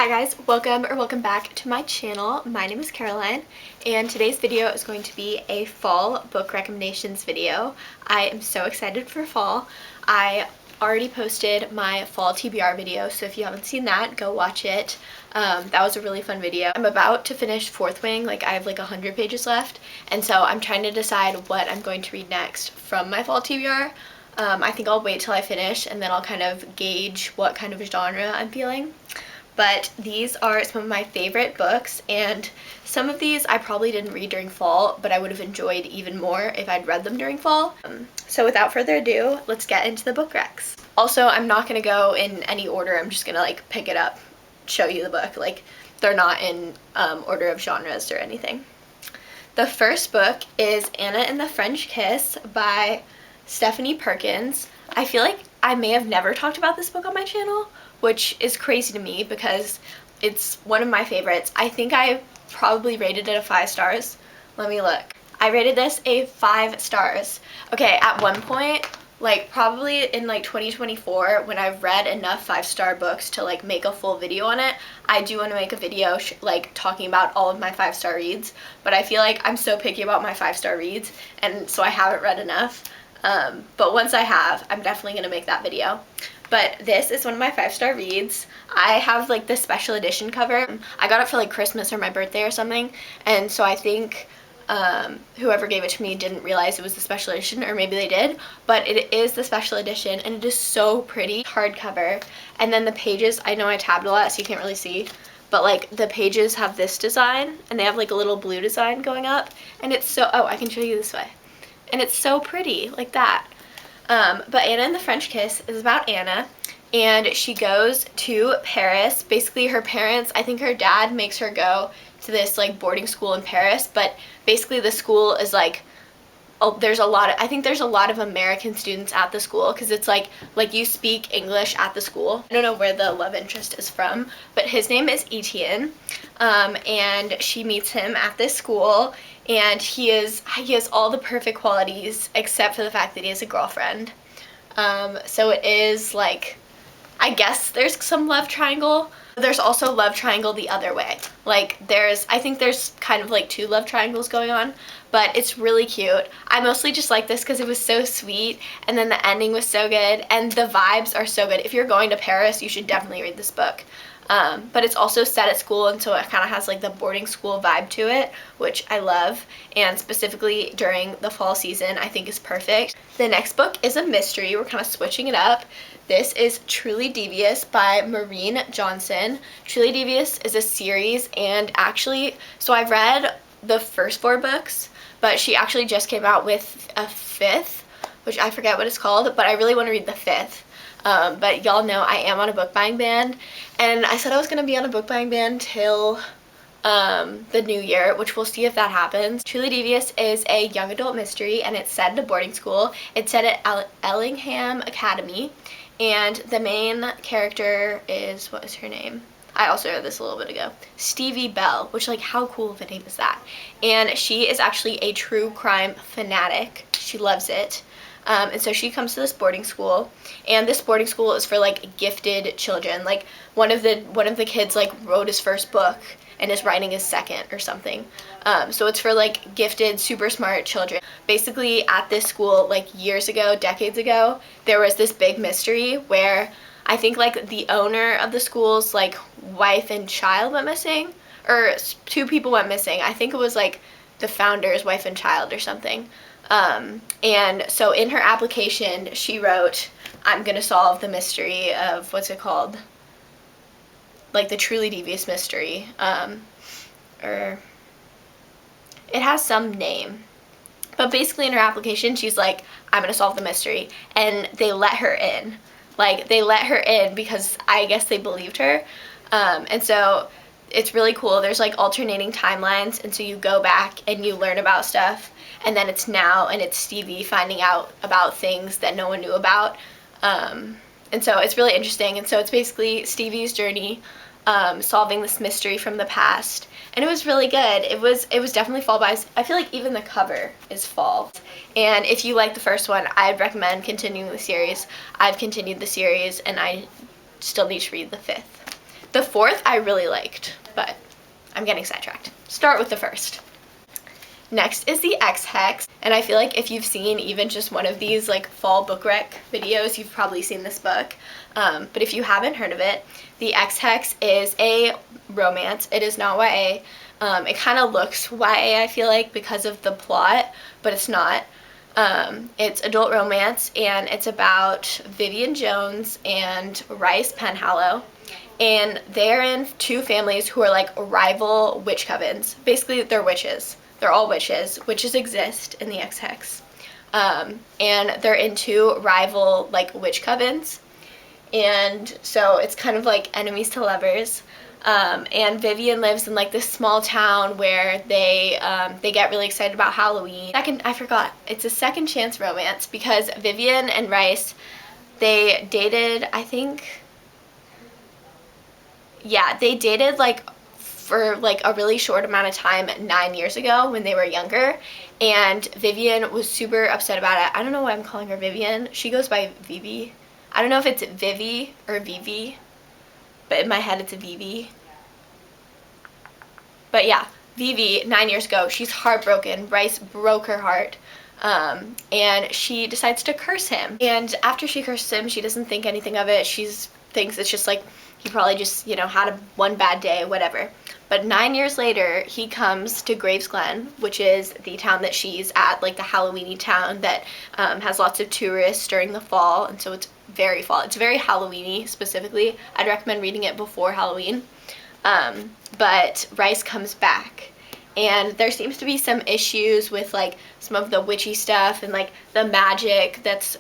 Hi guys, welcome back to my channel. My name is Caroline and today's video is going to be a fall book recommendations video. I am so excited for fall. I already posted my fall TBR video, so if you haven't seen that, go watch it. That was a really fun video. I'm about to finish Fourth Wing, like I have like 100 pages left, and so I'm trying to decide what I'm going to read next from my fall TBR. I think I'll wait till I finish and then I'll kind of gauge what kind of genre I'm feeling. But these are some of my favorite books, and some of these I probably didn't read during fall, but I would have enjoyed even more if I'd read them during fall. So without further ado, let's get into the book recs. Also, I'm not going to go in any order. I'm just going to like pick it up, show you the book. Like, they're not in order of genres or anything. The first book is Anna and the French Kiss by Stephanie Perkins. I feel like I may have never talked about this book on my channel, which is crazy to me because it's one of my favorites. I think I probably rated it a 5 stars. Let me look. I rated this a 5 stars. Okay, at one point, like probably in like 2024, when I've read enough 5-star books to like make a full video on it, I do want to make a video like talking about all of my 5-star reads, but I feel like I'm so picky about my 5-star reads, and so I haven't read enough. But once I have, I'm definitely going to make that video. But this is one of my 5-star reads. I have like the special edition cover. I got it for like Christmas or my birthday or something, and so I think whoever gave it to me didn't realize it was the special edition, or maybe they did, but it is the special edition and it is so pretty. Hardcover, and then the pages, I know I tabbed a lot so you can't really see, but like the pages have this design and they have like a little blue design going up, and it's so, oh, I can show you this way, and it's so pretty like that. But Anna and the French Kiss is about Anna, and she goes to Paris. Basically her parents, I think her dad makes her go to this like boarding school in Paris, but basically the school is like, oh, there's a lot of, I think there's a lot of American students at the school, because it's like you speak English at the school. I don't know where the love interest is from, but his name is Etienne, and she meets him at this school, and he has all the perfect qualities except for the fact that he has a girlfriend. So it is like, I guess there's some love triangle. There's also love triangle the other way. Like I think there's kind of like 2 love triangles going on, but it's really cute. I mostly just like this because it was so sweet, and then the ending was so good, and the vibes are so good. If you're going to Paris, you should definitely read this book. But it's also set at school, and so it kind of has like the boarding school vibe to it, which I love, and specifically during the fall season I think is perfect. The next book is a mystery. We're kind of switching it up. This is Truly Devious by Maureen Johnson. Truly Devious is a series, and actually, so I've read the first 4 books, but she actually just came out with a 5th, which I forget what it's called, but I really want to read the 5th. But y'all know I am on a book buying ban, and I said I was going to be on a book buying ban till the new year, which we'll see if that happens. Truly Devious is a young adult mystery, and it's set at a boarding school. It's set at Ellingham Academy, and the main character is, what is her name? I also read this a little bit ago. Stevie Bell, which, like, how cool of a name is that? And she is actually a true crime fanatic. She loves it. And so she comes to this boarding school, and this boarding school is for like gifted children. Like one of the kids like wrote his first book and is writing his second or something. So it's for like gifted, super smart children. Basically at this school, like years ago, decades ago, there was this big mystery where I think like the owner of the school's like wife and child went missing, or 2 people went missing. I think it was like the founder's wife and child or something. And so in her application, she wrote, I'm gonna solve the mystery of, what's it called? Like the Truly Devious mystery. Or it has some name. But basically in her application, she's like, I'm gonna solve the mystery. And they let her in. Like, they let her in because I guess they believed her. And so it's really cool. There's like alternating timelines, and so you go back and you learn about stuff, and then it's now, and it's Stevie finding out about things that no one knew about. And so it's really interesting, and so it's basically Stevie's journey solving this mystery from the past, and it was really good. It was definitely fall vibes. I feel like even the cover is fall. And if you like the first one, I'd recommend continuing the series. I've continued the series, and I still need to read the 5th. The fourth I really liked, but I'm getting sidetracked. Start with the first. Next is the Ex-Hex, and I feel like if you've seen even just one of these like fall book rec videos, you've probably seen this book. But if you haven't heard of it, the Ex-Hex is a romance. It is not YA. It kind of looks YA, I feel like, because of the plot, but it's not. It's adult romance, and it's about Vivian Jones and Rice Penhallow. And they're in two families who are like rival witch covens. Basically, they're witches. They're all witches. Witches exist in the Ex-Hex. And they're in two rival like witch covens. And so it's kind of like enemies to lovers. And Vivian lives in like this small town where they get really excited about Halloween. I forgot. It's a second chance romance because Vivian and Rice, they dated, I think, yeah, they dated like for like a really short amount of time 9 years ago when they were younger, and Vivian was super upset about it. I don't know why I'm calling her Vivian. She goes by Vivi. I don't know if it's Vivi or Vivi, but in my head it's a Vivi. But yeah, Vivi, 9 years ago, she's heartbroken. Rice broke her heart. And she decides to curse him. And after she curses him, she doesn't think anything of it. She thinks it's just like, he probably just, you know, had one bad day, whatever. But 9 years later, he comes to Gravesglen, which is the town that she's at, like the Halloweeny town that has lots of tourists during the fall. And so it's very fall. It's very Halloweeny specifically. I'd recommend reading it before Halloween. But Rice comes back, and there seems to be some issues with like some of the witchy stuff and like the magic that's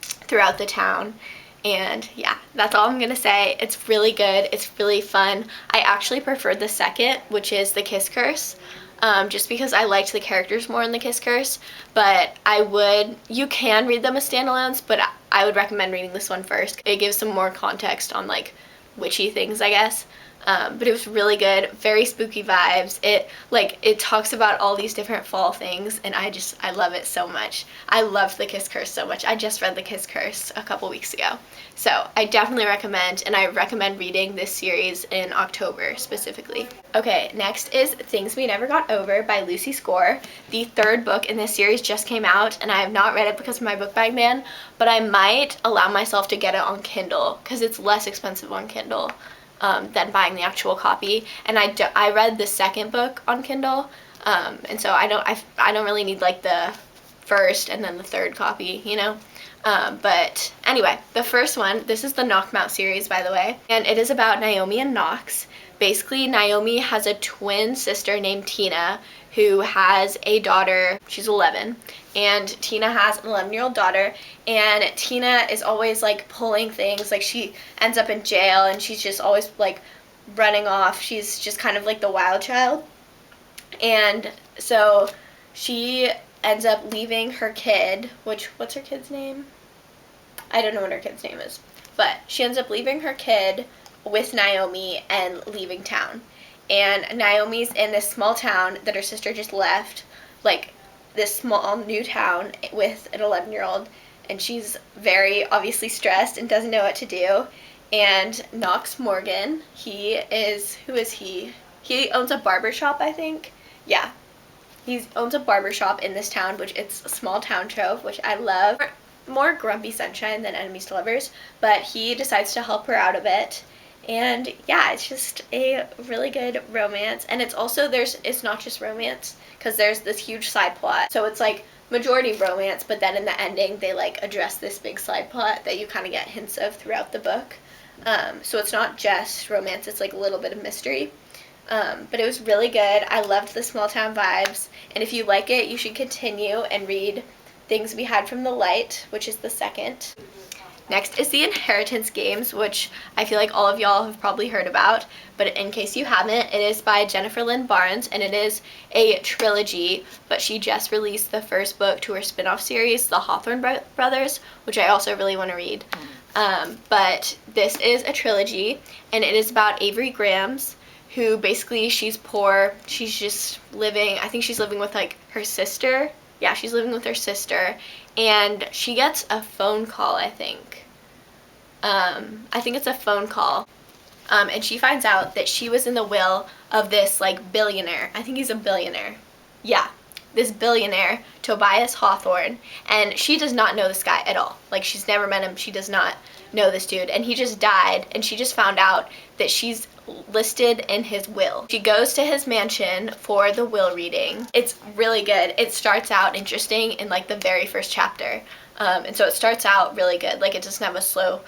throughout the town. And yeah, that's all I'm gonna say. It's really good. It's really fun. I actually preferred the second, which is The Kiss Curse, just because I liked the characters more in The Kiss Curse. But you can read them as standalones, but I would recommend reading this one first. It gives some more context on like witchy things, I guess. But it was really good, very spooky vibes. It talks about all these different fall things, and I love it so much. I loved The Kiss Curse so much. I just read The Kiss Curse a couple weeks ago. So I definitely recommend, and I recommend reading this series in October specifically. Okay, next is Things We Never Got Over by Lucy Score. The third book in this series just came out, and I have not read it because of my book bag ban, but I might allow myself to get it on Kindle because it's less expensive on Kindle than buying the actual copy. And I read the second book on Kindle, and so I don't really need like the first and then the third copy, you know. But anyway, the first one, this is the Knockmount series, by the way, and it is about Naomi and Knox. Basically, Naomi has a twin sister named Tina who has a daughter. She's 11, and Tina has an 11-year-old daughter, and Tina is always like pulling things. Like she ends up in jail, and she's just always like running off. She's just kind of like the wild child, and so she ends up leaving her kid, what's her kid's name? I don't know what her kid's name is, but she ends up leaving her kid with Naomi and leaving town. And Naomi's in this small town that her sister just left, like this small new town with an 11-year-old, and she's very obviously stressed and doesn't know what to do. And Knox Morgan, who is he? He owns a barbershop, I think. Yeah. He owns a barbershop in this town, which it's a small town trope, which I love. More Grumpy Sunshine than Enemies to Lovers, but he decides to help her out a bit. And yeah, it's just a really good romance. And it's also, it's not just romance, because there's this huge side plot. So it's like majority romance, but then in the ending they like address this big side plot that you kind of get hints of throughout the book. So it's not just romance, it's like a little bit of mystery. But it was really good. I loved the small town vibes, and if you like it, you should continue and read Things We Hide from the Light, which is the second. Next is The Inheritance Games, which I feel like all of y'all have probably heard about, but in case you haven't, it is by Jennifer Lynn Barnes, and it is a trilogy, but she just released the first book to her spin-off series, The Hawthorne Brothers, which I also really want to read. But this is a trilogy, and it is about Avery Grams, who basically, she's poor, she's just living, I think she's living with like her sister. Yeah, she's living with her sister, and she gets a phone call, I think. I think it's a phone call and she finds out that she was in the will of this like billionaire. I think he's a billionaire. Yeah, this billionaire, Tobias Hawthorne, and she does not know this guy at all. Like, she's never met him. She does not know this dude, and he just died, and she just found out that she's listed in his will. She goes to his mansion for the will reading. It's really good. It starts out interesting in like the very first chapter, and so it starts out really good. Like, it doesn't have a slow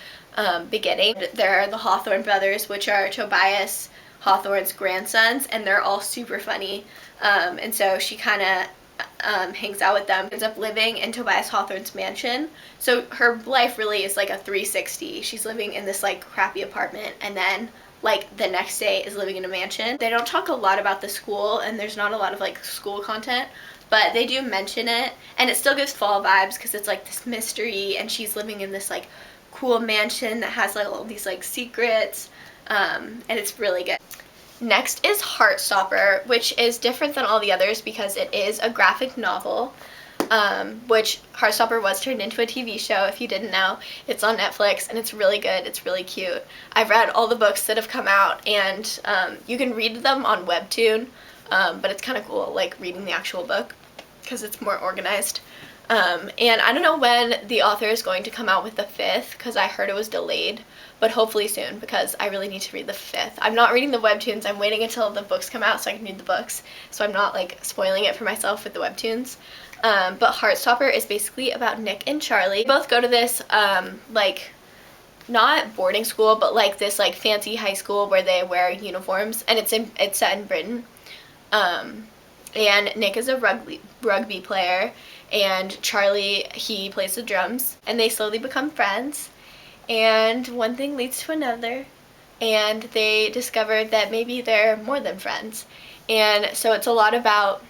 beginning. There are the Hawthorne brothers, which are Tobias Hawthorne's grandsons, and they're all super funny, and so she kind of hangs out with them, ends up living in Tobias Hawthorne's mansion. So her life really is like a 360. She's living in this like crappy apartment, and then like the next day is living in a mansion. They don't talk a lot about the school, and there's not a lot of like school content, but they do mention it, and it still gives fall vibes because it's like this mystery, and she's living in this like cool mansion that has like all these like secrets, and it's really good. Next is Heartstopper, which is different than all the others because it is a graphic novel, which Heartstopper was turned into a TV show, if you didn't know. It's on Netflix, and it's really good. It's really cute. I've read all the books that have come out, and you can read them on Webtoon, but it's kind of cool, like, reading the actual book because it's more organized. And I don't know when the author is going to come out with the 5th, because I heard it was delayed, but hopefully soon, because I really need to read the 5th. I'm not reading the webtoons. I'm waiting until the books come out so I can read the books, so I'm not like spoiling it for myself with the webtoons. But Heartstopper is basically about Nick and Charlie. They both go to this like, not boarding school, but like this like fancy high school where they wear uniforms, and it's set in Britain. And Nick is a rugby player, and Charlie, he plays the drums, and they slowly become friends, and one thing leads to another, and they discover that maybe they're more than friends. And so it's a lot about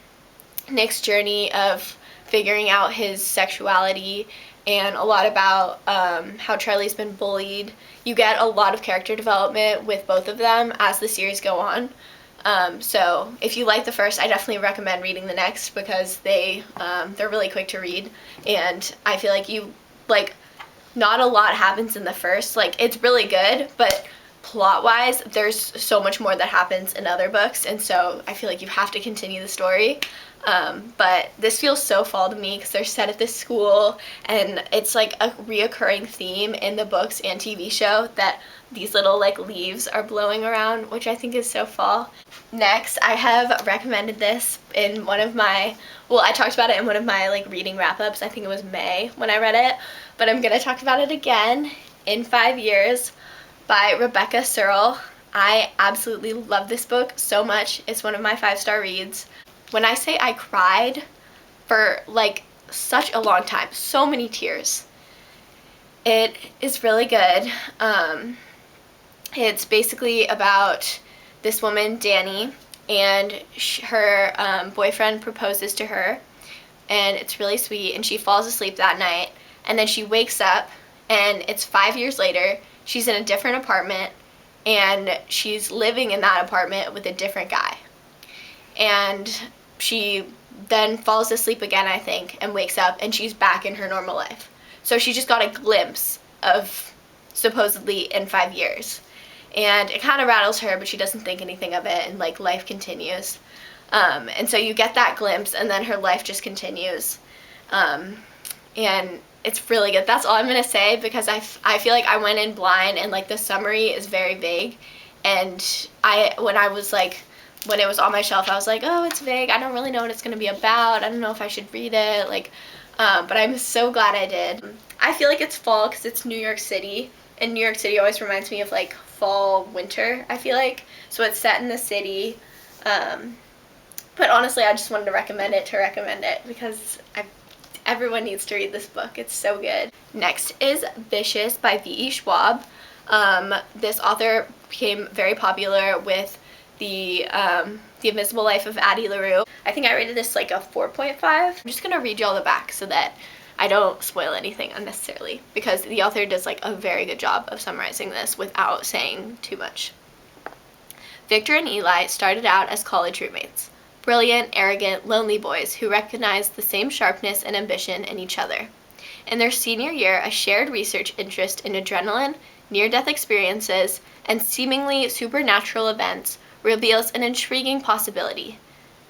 Nick's journey of figuring out his sexuality, and a lot about how Charlie's been bullied. You get a lot of character development with both of them as the series go on. So if you like the first, I definitely recommend reading the next, because they're really quick to read, and I feel like not a lot happens in the first. Like, it's really good, but plot-wise, there's so much more that happens in other books, and so I feel like you have to continue the story. But this feels so fall to me because they're set at this school, and it's like a reoccurring theme in the books and TV show that these little like leaves are blowing around, which I think is so fall. Next, I have recommended this in one of my, well, I talked about it in one of my like reading wrap-ups. I think it was May when I read it, but I'm gonna talk about it again, In 5 Years by Rebecca Searle. I absolutely love this book so much. It's one of my 5-star reads. When I say I cried for like such a long time, so many tears, it is really good. It's basically about this woman, Dani, and her boyfriend proposes to her, and it's really sweet, and she falls asleep that night, and then she wakes up, and it's 5 years later. She's in a different apartment, and she's living in that apartment with a different guy. And she then falls asleep again, I think, and wakes up, and she's back in her normal life. So she just got a glimpse of supposedly in 5 years. And it kind of rattles her, but she doesn't think anything of it, and like life continues. And so you get that glimpse, and then her life just continues. And it's really good. That's all I'm going to say, because I feel like I went in blind, and like the summary is very vague. And when it was on my shelf, I was like, oh, it's vague. I don't really know what it's going to be about. I don't know if I should read it. But I'm so glad I did. I feel like it's fall because it's New York City, and New York City always reminds me of like fall, winter, I feel like. So it's set in the city. But honestly, I just wanted to recommend it because everyone needs to read this book. It's so good. Next is Vicious by V.E. Schwab. This author became very popular with the Invisible Life of Addie LaRue. I think I rated this like a 4.5. I'm just gonna read you all the back so that I don't spoil anything unnecessarily, because the author does like a very good job of summarizing this without saying too much. Victor and Eli started out as college roommates. Brilliant, arrogant, lonely boys who recognized the same sharpness and ambition in each other. In their senior year, a shared research interest in adrenaline, near-death experiences, and seemingly supernatural events reveals an intriguing possibility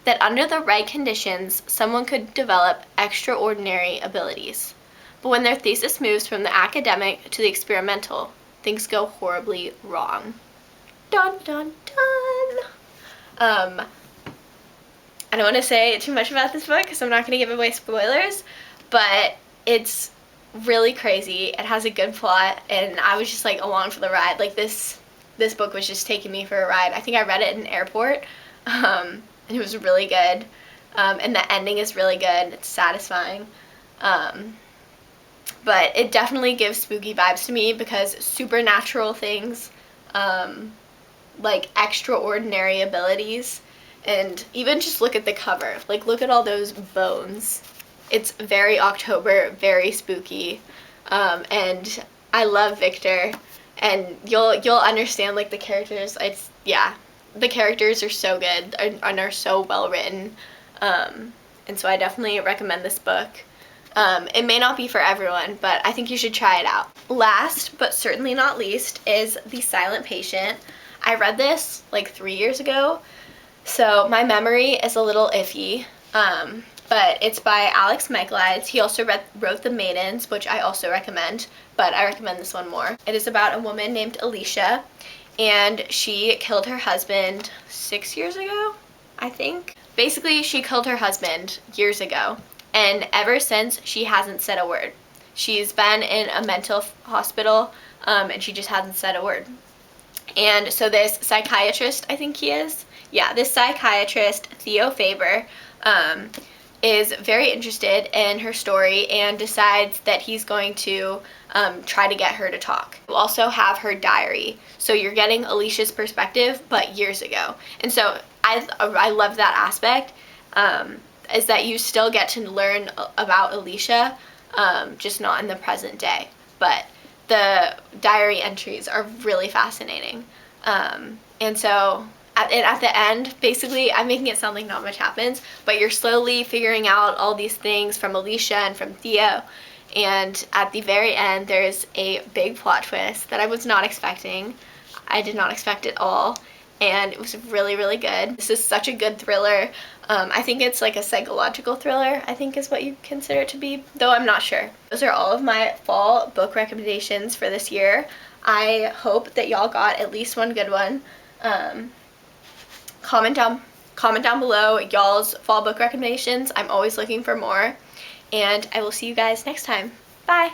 that under the right conditions, someone could develop extraordinary abilities. But when their thesis moves from the academic to the experimental, things go horribly wrong. Dun dun dun! I don't want to say too much about this book because I'm not going to give away spoilers, but it's really crazy. It has a good plot, and I was just like along for the ride. Like this book was just taking me for a ride. I think I read it in an airport, and it was really good. And the ending is really good. It's satisfying. But it definitely gives spooky vibes to me because supernatural things, like extraordinary abilities, and even just look at the cover. Like, look at all those bones. It's very October, very spooky, and I love Victor, and you'll understand like the characters. The characters are so good and are so well written, and so I definitely recommend this book. It may not be for everyone, but I think you should try it out. Last, but certainly not least, is The Silent Patient. I read this like 3 years ago, so my memory is a little iffy, but it's by Alex Michaelides. He also wrote The Maidens, which I also recommend, but I recommend this one more. It is about a woman named Alicia, and she killed her husband 6 years ago, I think. Basically, she killed her husband years ago, and ever since, she hasn't said a word. She's been in a mental hospital, and she just hasn't said a word. And so this psychiatrist, I think he is, this psychiatrist, Theo Faber, is very interested in her story and decides that he's going to try to get her to talk. We'll also have her diary, so you're getting Alicia's perspective, but years ago. And so I love that aspect, is that you still get to learn about Alicia, just not in the present day. But the diary entries are really fascinating. And so at the end, basically, I'm making it sound like not much happens, but you're slowly figuring out all these things from Alicia and from Theo. And at the very end, there's a big plot twist that I was not expecting. I did not expect it all. And it was really, really good. This is such a good thriller. I think it's like a psychological thriller, I think is what you consider it to be, though I'm not sure. Those are all of my fall book recommendations for this year. I hope that y'all got at least one good one. Comment down below y'all's fall book recommendations. I'm always looking for more. And I will see you guys next time. Bye!